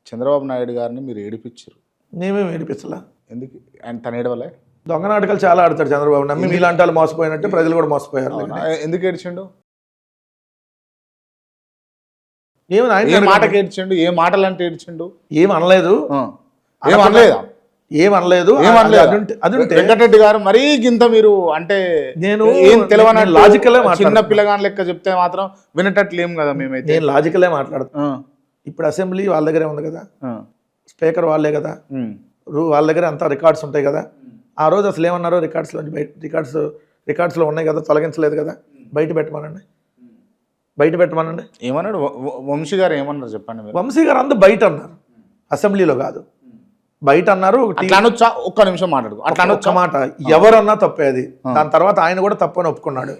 చంద్రబాబు నాయుడు గారిని మీరు ఏడిపించారు. నేమేమి ఏడిపించలా. ఎందుకు? ఆయన తన ఏడవలే. దొంగ నాటకాలు చాలా ఆడతాడు చంద్రబాబు. నమ్మి మీలాంటి వాళ్ళు మోసపోయినట్టు ప్రజలు కూడా మోసపోయారు. ఎందుకు ఏడ్చిండు? ఏమని ఏ మాటకి ఏడ్చిండు? ఏ మాటలు అంటే ఏడ్చిండు? ఏం అనలేదు. ఏమనలేదా? ఏమనలేదు. వెంకటరెడ్డి గారు మరీ గింత మీరు అంటే నేను ఏం తెలియని లాజికలే చిన్న పిల్లగాని లెక్క చెప్తే మాత్రం వినటట్లేం కదా మేమైతే. నేను లాజికలే మాట్లాడుతున్నా. ఇప్పుడు అసెంబ్లీ వాళ్ళ దగ్గరే ఉంది కదా, స్పీకర్ వాళ్ళే కదా, వాళ్ళ దగ్గర అంతా రికార్డ్స్ ఉంటాయి కదా. ఆ రోజు అసలు ఏమన్నారో రికార్డ్స్లో ఉన్నాయి కదా, తొలగించలేదు కదా. బయట పెట్టమనండి. ఏమన్నాడు వంశీ గారు? ఏమన్నారు చెప్పండి. వంశీ గారు అందరూ బయట అన్నారు, అసెంబ్లీలో కాదు, బయట అన్నారు. ఒక్క నిమిషం మాట్లాడు. అట్లా ఒక్క మాట ఎవరన్నా తప్పే అది. దాని తర్వాత ఆయన కూడా తప్పని ఒప్పుకున్నాడు.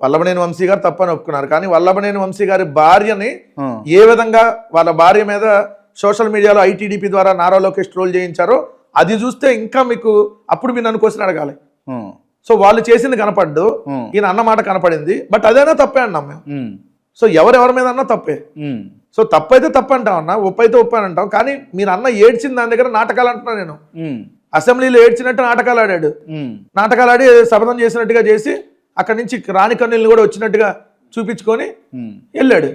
వల్లభనేని వంశీ గారు తప్పని ఒప్పుకున్నారు. కానీ వల్లభనేని వంశీ గారి భార్యని ఏ విధంగా వాళ్ళ భార్య మీద సోషల్ మీడియాలో ఐటీడీపీ ద్వారా నారా లోకేష్ ట్రోల్ చేయించారో అది చూస్తే ఇంకా మీకు అప్పుడు మీరు నన్ను క్వశ్చన్ అడగాలి. సో వాళ్ళు చేసింది కనపడ్డు, ఈయన అన్నమాట కనపడింది. బట్ అదైనా తప్పే అన్నాం మేము. సో ఎవరెవరి మీద అన్నా తప్పే. సో తప్పైతే తప్పు అంటాం అన్న, ఒప్పు అయితే ఒప్పు అని అంటాం. కానీ మీరు అన్న ఏడ్చిన దాని దగ్గర నాటకాలు అంటున్నా నేను. అసెంబ్లీలో ఏడ్చినట్టు నాటకాలు ఆడాడు. నాటకాలు ఆడి శపథం చేసినట్టుగా చేసి అక్కడి నుంచి రాణి కన్నీళ్ళు కూడా వచ్చినట్టుగా చూపించుకొని వెళ్ళాడు.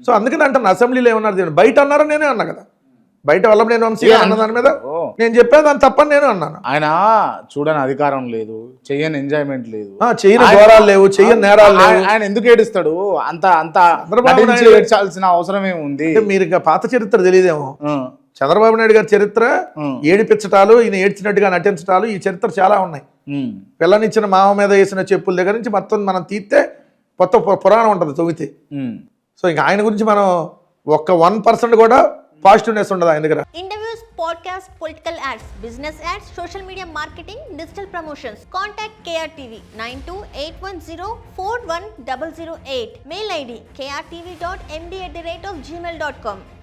సో అందుకని అంటాను అసెంబ్లీలో ఏమన్నారు, బయట అన్నారో నేనే అన్నా కదా. బయట వల్లభనేని వంశీ అన్న దాని మీద నేను చెప్పాను, దాన్ని తప్పని నేను అన్నాను. ఆయన చూడని అధికారం లేదు, చెయ్యని ఎంజాయ్మెంట్ లేదు, చెయ్యని ఘోరాలు లేవు, చెయ్యని నేరాలు లేవు. ఆయన ఎందుకు ఏడుస్తాడు? అంత ఏడ్చాల్సిన అవసరం ఏముంది? మీరు ఇక పాత చరిత్ర తెలియదేమో. చంద్రబాబు నాయుడు గారి చరిత్ర ఏడిపించటాలు, ఈయన ఏడ్చినట్టుగా నటించటాలు, ఈ చరిత్ర చాలా ఉన్నాయి. పిల్లనిచ్చిన మామ మీద వేసిన చెప్పుల దగ్గర నుంచి మొత్తం మనం తీస్తే కొత్త పురాణం ఉంటుంది తొవ్వితే. సో ఇంకా ఆయన గురించి మనం ఒక్క 1% కూడా పాజిటివ్నెస్ ఉండదు ఆయన దగ్గర. Interviews, podcast, political ads, business ads, social media marketing, digital promotions. Contact KRTV 9281041008. Mail ID krtv.md@gmail.com.